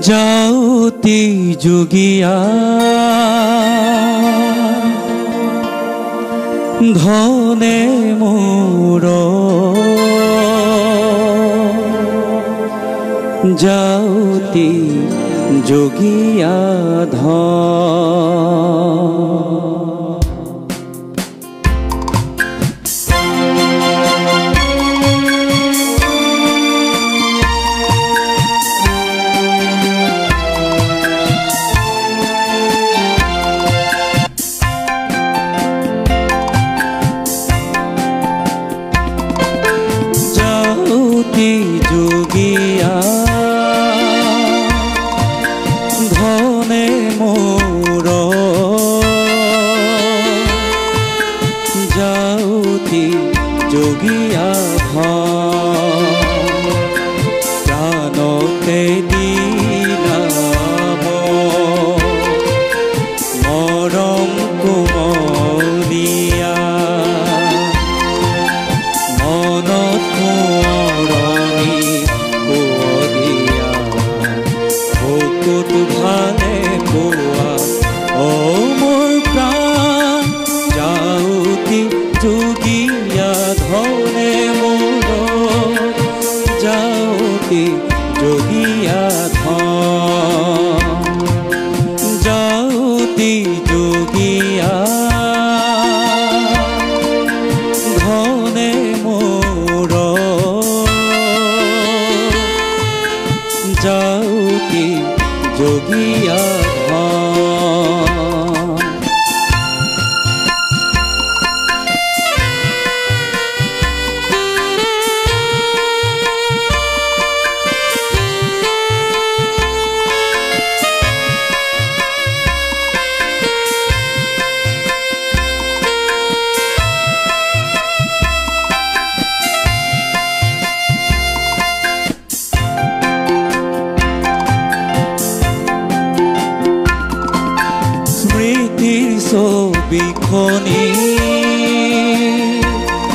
যাওতি যোগিয়া ধনে মোৰ যাওতি যোগিয়া যোগিয়া ধনে মোৰ যাওতি যোগিয়া প্ৰাণতে দিলাম মৰম কোমলিয়া মনত বুকুত ভালে পোৱা ও মোৰ প্ৰাণ যাওতি যোগিয়া ধনে মোৰ যাওতি যোগিয়া যাওতি যোগিয়া ধনে মোৰ যাওতি যোগিয়া ছবিখনি